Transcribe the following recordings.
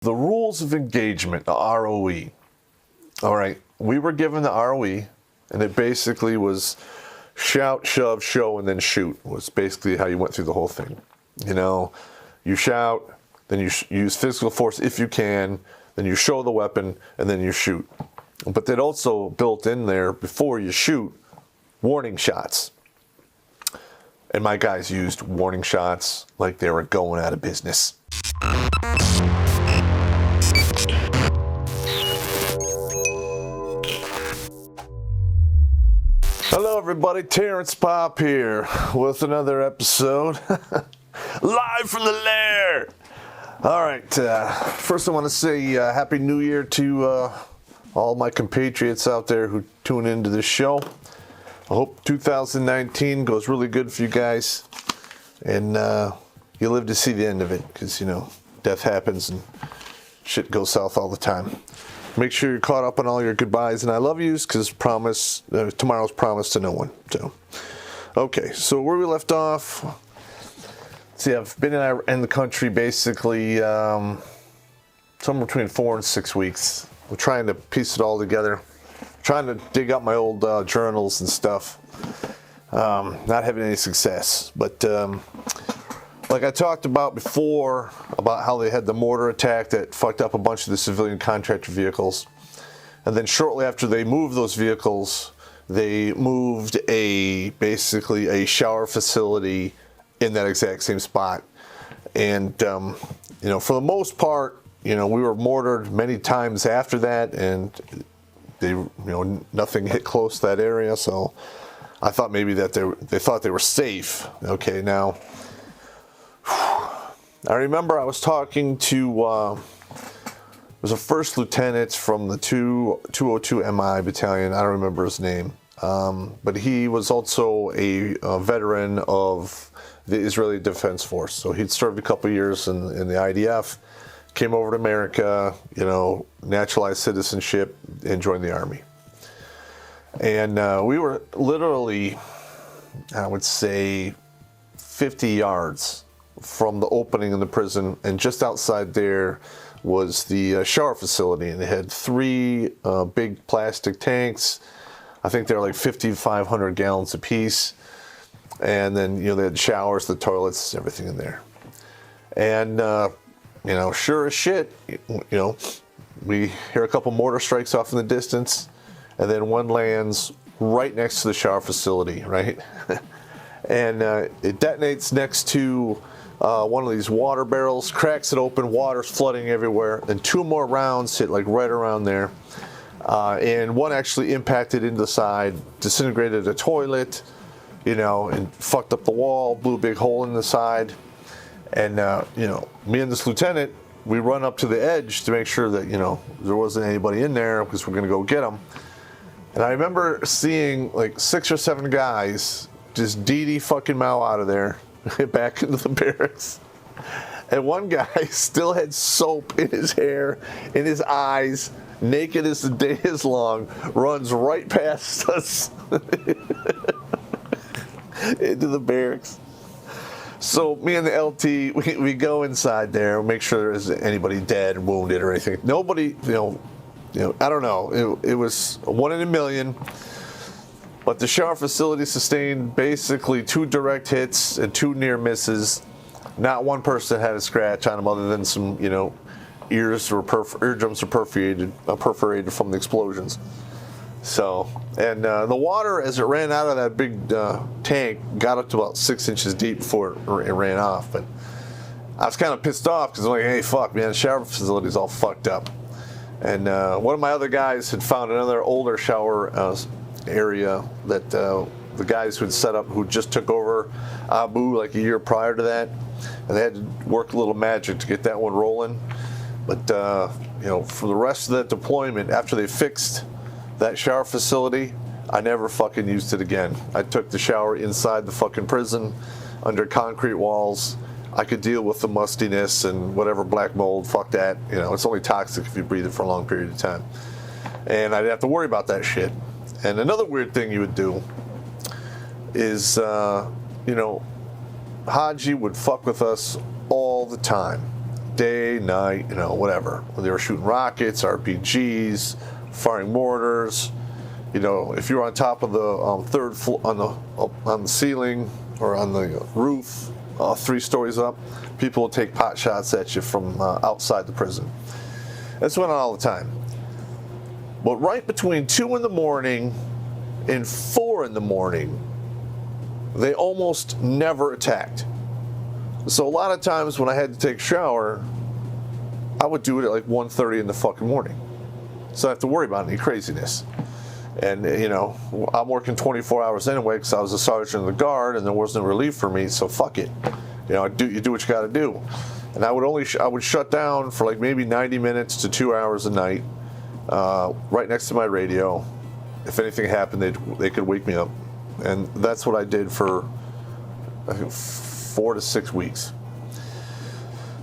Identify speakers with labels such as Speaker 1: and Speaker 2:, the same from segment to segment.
Speaker 1: The rules of engagement, the ROE. All right, we were given the ROE, and it basically was shout, shove, show, and then shoot, was basically how you went through the whole thing. You know, you shout, then you use physical force if you can, then you show the weapon, and then you shoot. But they'd also built in there, before you shoot, warning shots. And my guys used warning shots like they were going out of business. Hello everybody, Terrence Popp here with another episode, live from the Lair. All right, first I want to say Happy New Year to all my compatriots out there who tune into this show. I hope 2019 goes really good for you guys, and you live to see the end of it, because, you know, death happens and shit goes south all the time. Make sure you're caught up on all your goodbyes and I love yous, because tomorrow's promised to no one. So, okay, so where we left off. See, I've been in the country basically somewhere between 4 and 6 weeks. We're trying to piece it all together, trying to dig up my old journals and stuff. Not having any success, but like I talked about before, about how they had the mortar attack that fucked up a bunch of the civilian contractor vehicles. And then shortly after they moved those vehicles, they moved basically a shower facility in that exact same spot. And, you know, for the most part, you know, we were mortared many times after that, and nothing hit close to that area. So I thought maybe that they thought they were safe. Okay, now, I remember I was talking to, it was a first lieutenant from the 202 MI battalion. I don't remember his name. But he was also a veteran of the Israeli Defense Force. So he'd served a couple years in the IDF, came over to America, you know, naturalized citizenship, and joined the Army. And we were literally, I would say, 50 yards from the opening in the prison, and just outside there was the shower facility, and it had 3 big plastic tanks. I think they're like 5,500 gallons apiece, and then, you know, they had showers, the toilets, everything in there. And you know, sure as shit, you know, we hear a couple mortar strikes off in the distance, and then one lands right next to the shower facility, right? And it detonates next to one of these water barrels, cracks it open, water's flooding everywhere, and 2 more rounds hit like right around there. And one actually impacted into the side, disintegrated a toilet, you know, and fucked up the wall, blew a big hole in the side. And, you know, me and this lieutenant, we run up to the edge to make sure that, you know, there wasn't anybody in there, because we're going to go get them. And I remember seeing like 6 or 7 guys just fucking Mao out of there, back into the barracks. And one guy still had soap in his hair, in his eyes, naked as the day is long, runs right past us into the barracks. So me and the LT, we go inside there, make sure there's anybody dead, wounded, or anything. Nobody, you know, I don't know. It was 1 in a million. But the shower facility sustained basically 2 direct hits and 2 near misses. Not one person had a scratch on them, other than some, you know, eardrums were perforated from the explosions. So, and the water, as it ran out of that big tank, got up to about 6 inches deep before it ran off. But I was kind of pissed off, because I'm like, hey, fuck, man, the shower facility's all fucked up. And one of my other guys had found another older shower area that the guys who had set up, who just took over Abu like a year prior to that, and they had to work a little magic to get that one rolling. But you know, for the rest of that deployment, after they fixed that shower facility, I never fucking used it again. I took the shower inside the fucking prison, under concrete walls. I could deal with the mustiness and whatever black mold, fuck that. You know, it's only toxic if you breathe it for a long period of time. And I didn't have to worry about that shit. And another weird thing you would do is, you know, Haji would fuck with us all the time. day, night, whatever. When they were shooting rockets, RPGs, firing mortars. If you're on top of the third floor, on the ceiling or on the roof, 3 stories up, people will take pot shots at you from outside the prison. This went on all the time. But right between 2 in the morning and 4 in the morning, they almost never attacked. So a lot of times when I had to take a shower, I would do it at like 1:30 in the fucking morning. So I have to worry about any craziness. And, I'm working 24 hours anyway because I was a sergeant of the guard and there wasn't relief for me, so fuck it. You do what you got to do. And I would shut down for like maybe 90 minutes to 2 hours a night, right next to my radio. If anything happened, they could wake me up. And that's what I did for, I think, 4 to 6 weeks.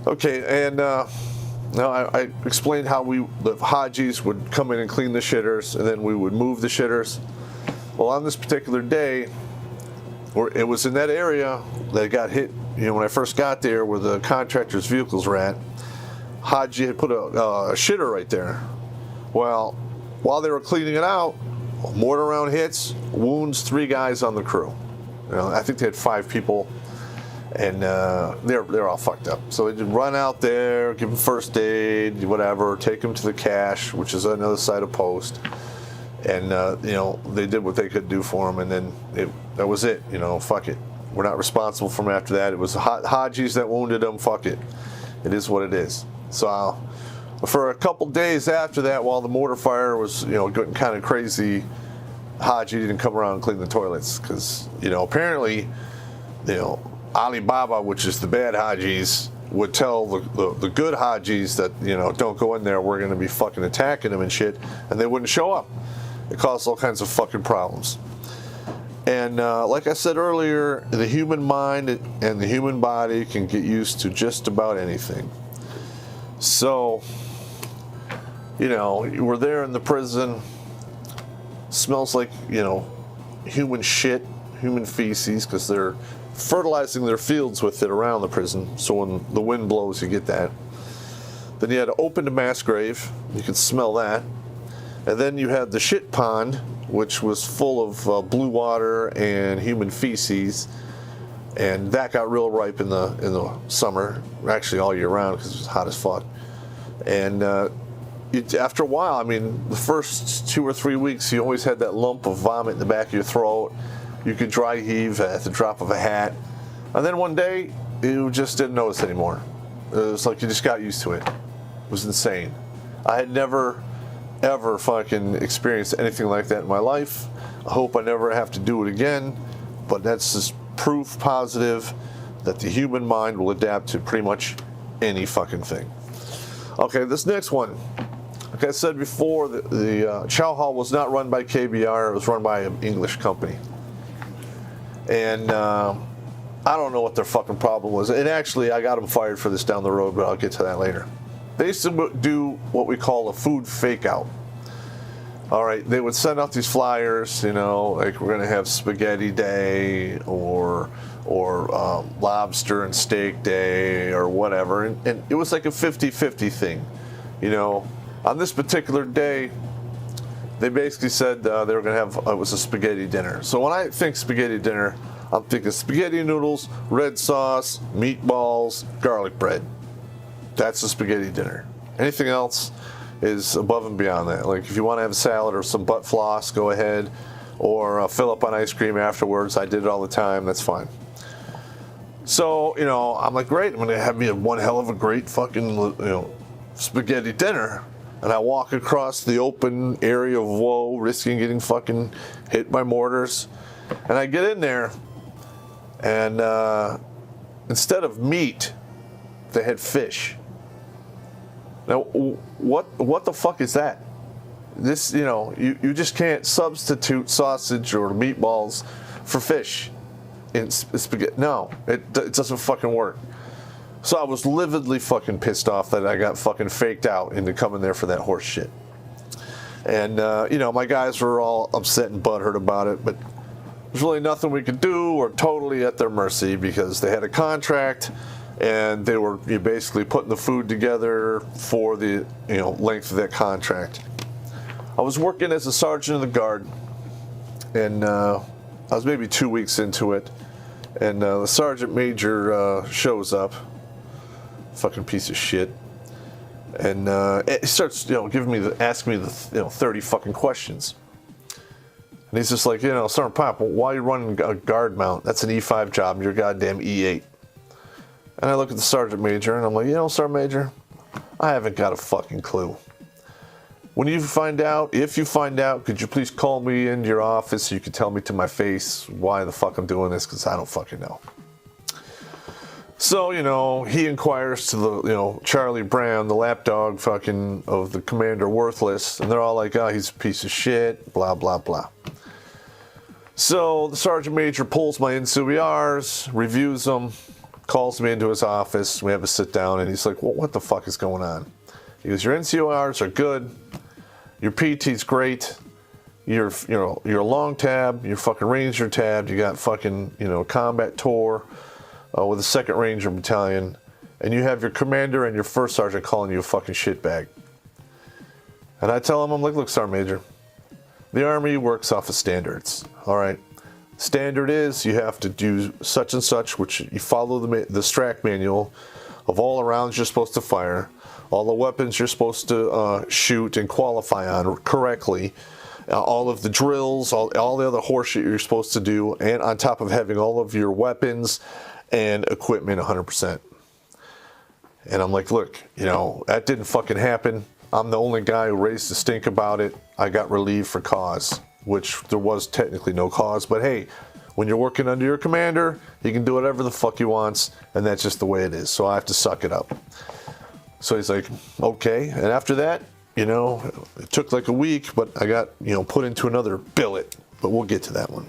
Speaker 1: Okay, and now I explained how the Hajis would come in and clean the shitters, and then we would move the shitters. Well, on this particular day, it was in that area that got hit, when I first got there, where the contractors' vehicles were at. Haji had put a shitter right there. Well, while they were cleaning it out, mortar round hits, wounds 3 guys on the crew. I think they had 5 people. And they're all fucked up. So they'd run out there, give them first aid, whatever, take them to the cache, which is another side of post. And, they did what they could do for them. And then that was it. Fuck it. We're not responsible for them after that. It was Hajis that wounded them. Fuck it. It is what it is. So for a couple days after that, while the mortar fire was, getting kind of crazy, Haji didn't come around and clean the toilets. Because, apparently, Alibaba, which is the bad Hajis, would tell the good Hajis that, don't go in there, we're going to be fucking attacking them and shit, and they wouldn't show up. It caused all kinds of fucking problems. And like I said earlier, the human mind and the human body can get used to just about anything. So, we're there in the prison, smells like, human shit, human feces, because they're fertilizing their fields with it around the prison, so when the wind blows, you get that. Then you had an open mass grave, you could smell that. And then you had the shit pond, which was full of blue water and human feces, and that got real ripe in the summer, actually all year round because it was hot as fuck. And after a while, the first 2 or 3 weeks, you always had that lump of vomit in the back of your throat. You could dry heave at the drop of a hat. And then one day, you just didn't notice anymore. It was like you just got used to it. It was insane. I had never, ever fucking experienced anything like that in my life. I hope I never have to do it again. But that's just proof positive that the human mind will adapt to pretty much any fucking thing. Okay, this next one. Like I said before, the chow hall was not run by KBR. It was run by an English company. And I don't know what their fucking problem was. And actually, I got them fired for this down the road, but I'll get to that later. They used to do what we call a food fake out. All right, they would send out these flyers, like we're going to have spaghetti day or lobster and steak day or whatever. And it was like a 50-50 thing. On this particular day, they basically said they were going to have, it was a spaghetti dinner. So when I think spaghetti dinner, I'm thinking spaghetti noodles, red sauce, meatballs, garlic bread. That's a spaghetti dinner. Anything else is above and beyond that. Like if you want to have a salad or some butt floss, go ahead. Or fill up on ice cream afterwards. I did it all the time. That's fine. So, I'm like, great. I'm going to have me one hell of a great fucking, spaghetti dinner. And I walk across the open area of woe, risking getting fucking hit by mortars. And I get in there, and instead of meat, they had fish. Now, what the fuck is that? This, you just can't substitute sausage or meatballs for fish in spaghetti. No, it doesn't fucking work. So I was lividly fucking pissed off that I got fucking faked out into coming there for that horse shit. And, my guys were all upset and butthurt about it, but there's really nothing we could do. We're totally at their mercy because they had a contract and they were basically putting the food together for the length of that contract. I was working as a sergeant of the guard, and I was maybe 2 weeks into it, and the sergeant major shows up, fucking piece of shit, and he starts asking me the 30 fucking questions. And he's just like, Sergeant Popp, why are you running a guard mount? That's an E5 job, and you're goddamn E8. And I look at the sergeant major, and I'm like, Sergeant Major, I haven't got a fucking clue. If you find out, could you please call me into your office so you can tell me to my face why the fuck I'm doing this, because I don't fucking know. So, he inquires to the, Charlie Brown, the lapdog fucking of the Commander Worthless, and they're all like, oh, he's a piece of shit, blah, blah, blah. So the sergeant major pulls my NCOERs, reviews them, calls me into his office. We have a sit down, and he's like, well, what the fuck is going on? He goes, your NCOERs are good. Your PT's great. Your long tab, your fucking Ranger tab. You got fucking, combat tour with a 2nd Ranger Battalion. And you have your commander and your 1st sergeant calling you a fucking shitbag. And I tell him, I'm like, look, Sergeant Major, the Army works off of standards, all right? Standard is you have to do such and such, which you follow the STRAC manual of all the rounds you're supposed to fire, all the weapons you're supposed to shoot and qualify on correctly, all of the drills, all the other horseshit you're supposed to do, and on top of having all of your weapons and equipment 100%. And I'm like, look, that didn't fucking happen. I'm the only guy who raised the stink about it. I got relieved for cause, which there was technically no cause. But hey, when you're working under your commander, he can do whatever the fuck he wants, and that's just the way it is. So I have to suck it up. So he's like, okay. And after that, it took like a week, but I got, put into another billet. But we'll get to that one.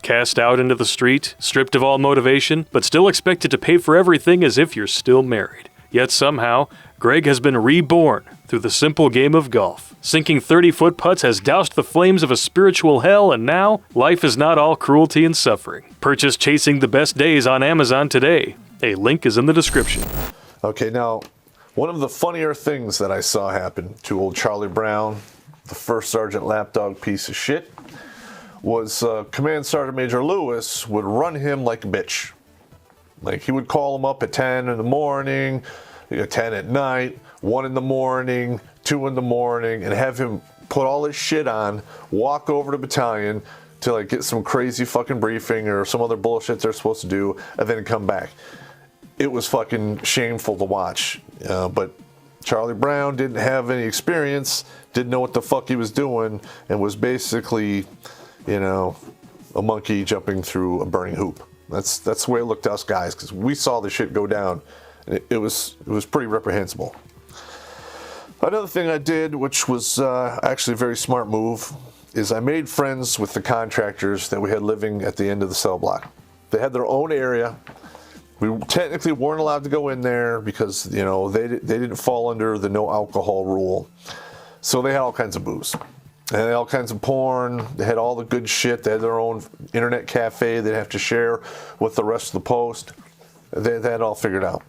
Speaker 2: Cast out into the street, stripped of all motivation, but still expected to pay for everything as if you're still married. Yet somehow, Greg has been reborn through the simple game of golf. Sinking 30-foot putts has doused the flames of a spiritual hell, and now, life is not all cruelty and suffering. Purchase Chasing the Best Days on Amazon today. A link is in the description.
Speaker 1: Okay, now, one of the funnier things that I saw happen to old Charlie Brown, the 1st Sergeant lapdog piece of shit, was Command Sergeant Major Lewis would run him like a bitch. Like, he would call him up at 10 in the morning, 10 at night, 1 in the morning, 2 in the morning, and have him put all his shit on, walk over to battalion to like get some crazy fucking briefing or some other bullshit they're supposed to do, and then come back. It was fucking shameful to watch. But Charlie Brown didn't have any experience, didn't know what the fuck he was doing, and was basically, a monkey jumping through a burning hoop. That's the way it looked to us guys, because we saw the shit go down, and it was pretty reprehensible. Another thing I did, which was actually a very smart move, is I made friends with the contractors that we had living at the end of the cell block. They had their own area. We technically weren't allowed to go in there because, they didn't fall under the no alcohol rule. So they had all kinds of booze. They had all kinds of porn. They had all the good shit. They had their own internet cafe they'd have to share with the rest of the post. They had it all figured out.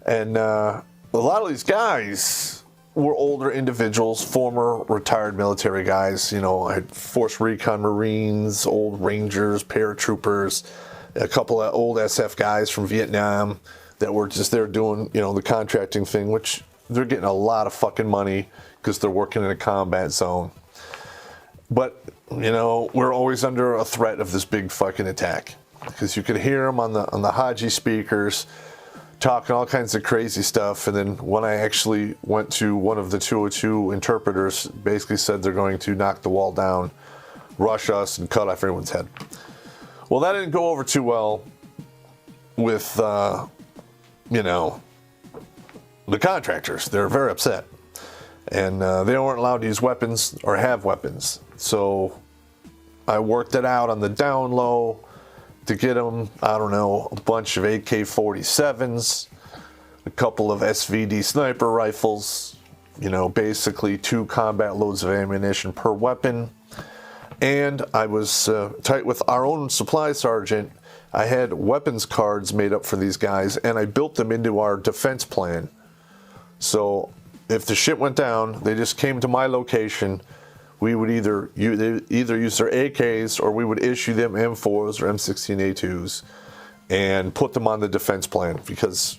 Speaker 1: And a lot of these guys were older individuals, former retired military guys. I had Force Recon Marines, old Rangers, paratroopers, a couple of old SF guys from Vietnam that were just there doing, the contracting thing, which they're getting a lot of fucking money because they're working in a combat zone. But, we're always under a threat of this big fucking attack, because you could hear them on the Haji speakers talking all kinds of crazy stuff. And then when I actually went to one of the 202 interpreters, basically said they're going to knock the wall down, rush us, and cut off everyone's head. Well, that didn't go over too well with, the contractors. They're very upset. And they weren't allowed to use weapons or have weapons. So I worked it out on the down low to get them, a bunch of AK-47s, a couple of SVD sniper rifles, basically 2 combat loads of ammunition per weapon. And I was tight with our own supply sergeant I had weapons cards made up for these guys, and I built them into our defense plan. So if the shit went down, they just came to my location. We would either use their AKs, or we would issue them M4s or M16A2s and put them on the defense plan, because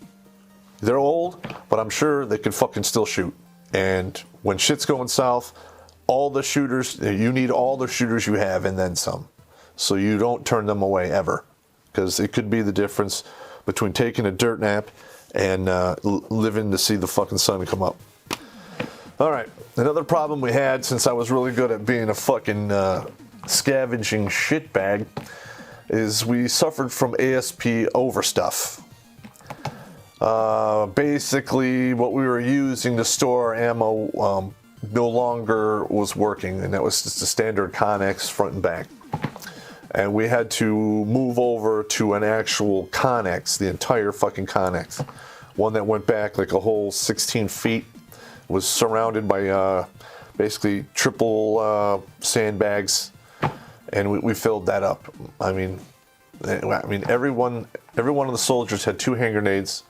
Speaker 1: they're old, but I'm sure they can fucking still shoot. And when shit's going south, all the shooters, you need all the shooters you have and then some. So you don't turn them away ever. Because it could be the difference between taking a dirt nap and living to see the fucking sun come up. All right, another problem we had, since I was really good at being a fucking scavenging shitbag, is we suffered from ASP overstuff. Basically, what we were using to store ammo no longer was working, and that was just a standard Connex front and back. And we had to move over to an actual Connex, the entire fucking Connex. One that went back like a whole 16 feet, was surrounded by basically triple sandbags, and we filled that up. I mean, every one of the soldiers had 2 hand grenades.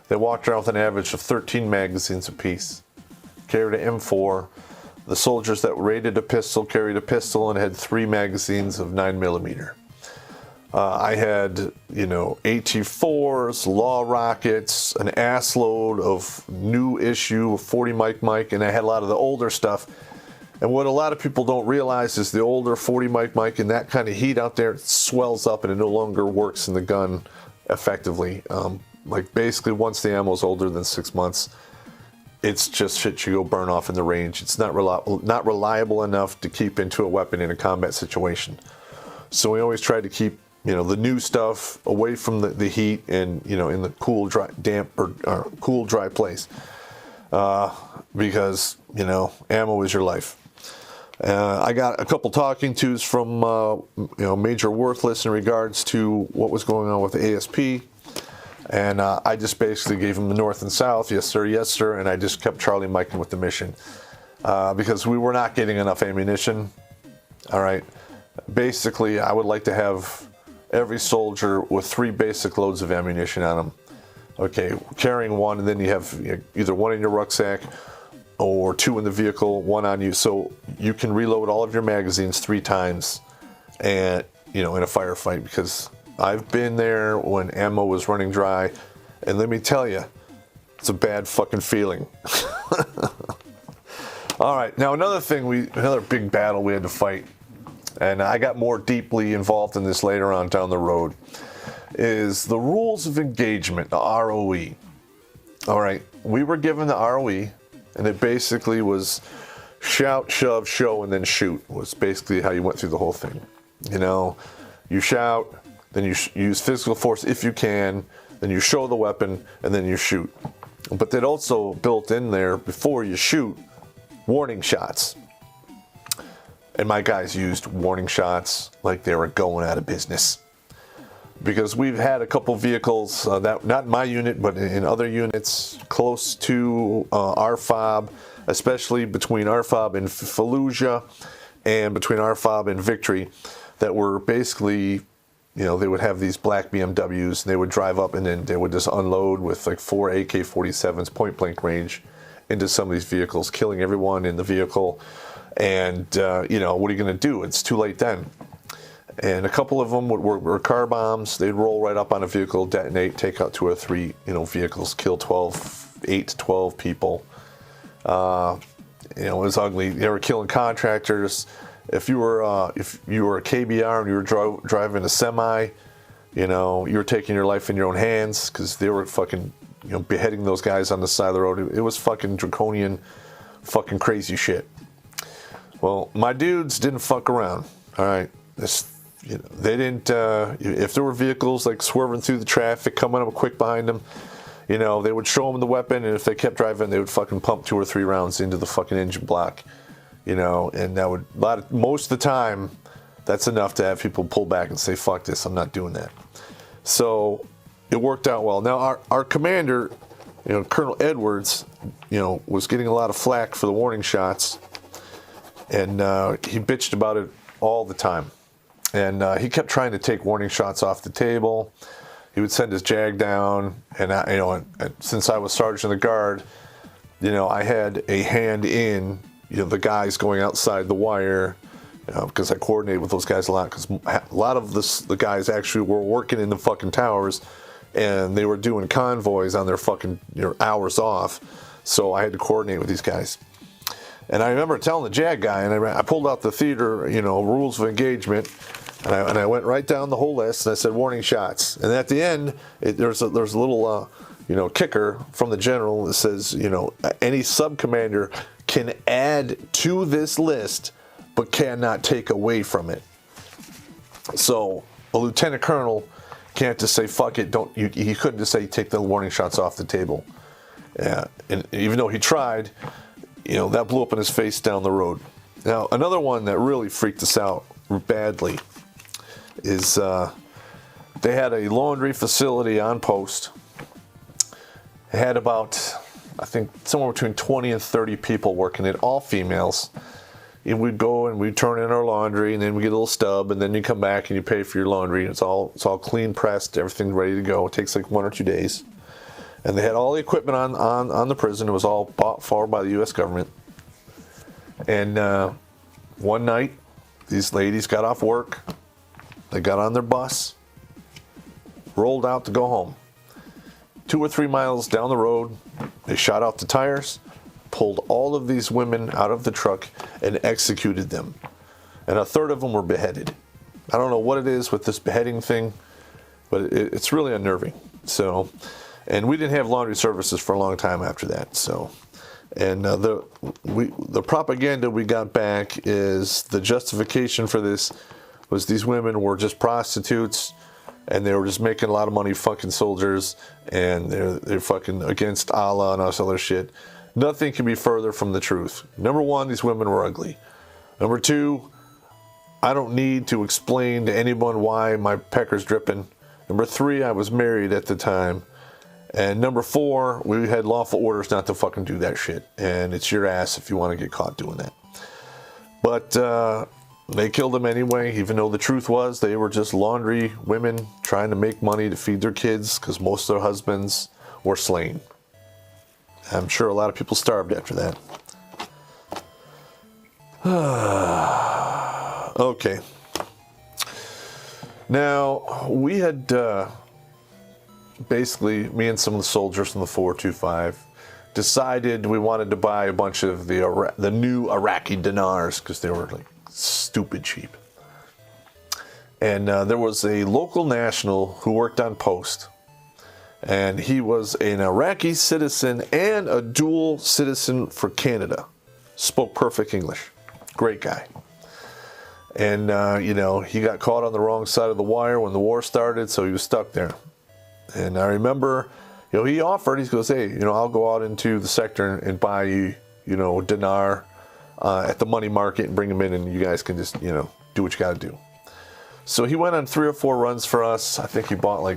Speaker 1: They walked around with an average of 13 magazines apiece. Carried an M4. The soldiers that raided a pistol carried a pistol and had 3 magazines of 9mm. I had, AT4s, law rockets, an ass load of new issue of 40 Mike, and I had a lot of the older stuff. And what a lot of people don't realize is the older 40 Mike and that kind of heat out there, it swells up and it no longer works in the gun effectively. Basically, once the ammo's older than 6 months, it's just shit you go burn off in the range. It's not reliable enough to keep into a weapon in a combat situation. So we always try to keep, the new stuff away from the heat and, in the cool, dry, damp, or cool, dry place. Because, ammo is your life. I got a couple talking tos from, Major Worthless in regards to what was going on with the ASP. And I just basically gave him the north and south, yes sir, and I just kept Charlie Miking with the mission. Because we were not getting enough ammunition. All right. Basically, I would like to have every soldier with 3 basic loads of ammunition on them. Okay, carrying 1, and then you have either 1 in your rucksack or 2 in the vehicle, 1 on you. So you can reload all of your magazines 3 times and, in a firefight, because I've been there when ammo was running dry, and let me tell you, it's a bad fucking feeling. All right, now another big battle we had to fight, and I got more deeply involved in this later on down the road, is the rules of engagement, the ROE. All right, we were given the ROE, and it basically was shout, shove, show, and then shoot, was basically how you went through the whole thing. You shout, then you use physical force if you can, then you show the weapon, and then you shoot. But they'd also built in there, before you shoot, warning shots. And my guys used warning shots like they were going out of business. Because we've had a couple vehicles, that not in my unit, but in other units, close to our fob, especially between our fob and Fallujah, and between our fob and Victory, that were basically, they would have these black BMWs, and they would drive up, and then they would just unload with like 4 AK-47s point blank range into some of these vehicles, killing everyone in the vehicle. And, what are you going to do? It's too late then. And a couple of them were car bombs. They'd roll right up on a vehicle, detonate, take out 2 or 3, vehicles, kill 8 to 12 people. It was ugly. They were killing contractors. If you were a KBR and you were driving a semi, you were taking your life in your own hands, because they were fucking, beheading those guys on the side of the road. It was fucking draconian, fucking crazy shit. Well, my dudes didn't fuck around. All right, they didn't. If there were vehicles like swerving through the traffic, coming up quick behind them, they would show them the weapon, and if they kept driving, they would fucking pump 2 or 3 rounds into the fucking engine block. And that would most of the time, that's enough to have people pull back and say, "Fuck this, I'm not doing that." So it worked out well. Now our commander, Colonel Edwards, was getting a lot of flack for the warning shots, and he bitched about it all the time. And he kept trying to take warning shots off the table. He would send his JAG down, and since I was sergeant of the guard, I had a hand in, the guys going outside the wire, because I coordinated with those guys a lot. Because a lot of the guys actually were working in the fucking towers, and they were doing convoys on their fucking hours off. So I had to coordinate with these guys. And I remember telling the JAG guy, and I pulled out the theater, rules of engagement. And I went right down the whole list, and I said warning shots. And at the end, there's a little kicker from the general that says any sub-commander can add to this list, but cannot take away from it. So a lieutenant colonel can't just say fuck it. He couldn't just say take the warning shots off the table. Yeah, and even though he tried, that blew up in his face down the road. Now another one that really freaked us out badly is they had a laundry facility on post. It had about, I think, somewhere between 20 and 30 people working it, all females. And we'd go and we'd turn in our laundry, and then we get a little stub, and then you come back and you pay for your laundry. It's all clean pressed, everything's ready to go. It takes like 1 or 2 days. And they had all the equipment on the prison. It was all bought for by the U.S. government. And one night, these ladies got off work. They got on their bus, rolled out to go home. 2 or 3 miles down the road, they shot out the tires, pulled all of these women out of the truck, and executed them. And a third of them were beheaded. I don't know what it is with this beheading thing, but it's really unnerving. So, and we didn't have laundry services for a long time after that. So, and the propaganda we got back is the justification for this was these women were just prostitutes, and they were just making a lot of money fucking soldiers, and they're fucking against Allah and all this other shit. Nothing can be further from the truth. Number one, these women were ugly. Number two, I don't need to explain to anyone why my pecker's dripping. Number three, I was married at the time. And number four, we had lawful orders not to fucking do that shit. And it's your ass if you want to get caught doing that. But they killed them anyway, even though the truth was they were just laundry women trying to make money to feed their kids because most of their husbands were slain. I'm sure a lot of people starved after that. Okay. Now, we had basically, me and some of the soldiers from the 425 decided we wanted to buy a bunch of the new Iraqi dinars because they were like stupid cheap. And there was a local national who worked on post. And he was an Iraqi citizen and a dual citizen for Canada. Spoke perfect English. Great guy. And, he got caught on the wrong side of the wire when the war started, so he was stuck there. And I remember, he offered, he goes, hey, I'll go out into the sector and buy you, dinar at the money market and bring them in, and you guys can just, do what you got to do. So he went on 3 or 4 runs for us. I think he bought like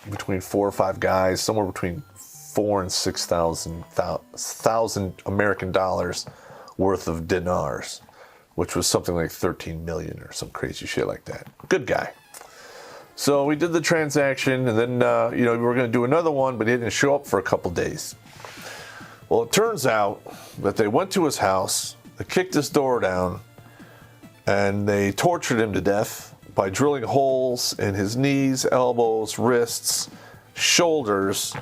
Speaker 1: between 4 or 5 guys, somewhere between 4 and 6,000 American dollars worth of dinars, which was something like 13 million or some crazy shit like that. Good guy. So we did the transaction, and then we were going to do another one, but he didn't show up for a couple days. Well, it turns out that they went to his house, they kicked his door down, and they tortured him to death by drilling holes in his knees, elbows, wrists, shoulders,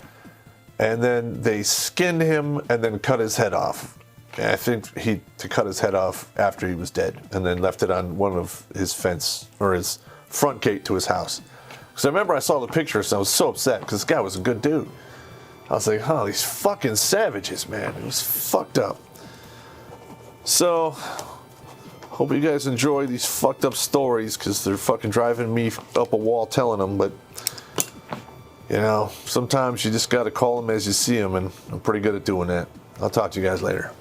Speaker 1: and then they skinned him and then cut his head off. And I think to cut his head off after he was dead, and then left it on one of his fence or his front gate to his house. Because I remember I saw the pictures and I was so upset because this guy was a good dude. I was like, oh, these fucking savages, man. It was fucked up. So, hope you guys enjoy these fucked up stories because they're fucking driving me up a wall telling them. But, sometimes you just got to call them as you see them, and I'm pretty good at doing that. I'll talk to you guys later.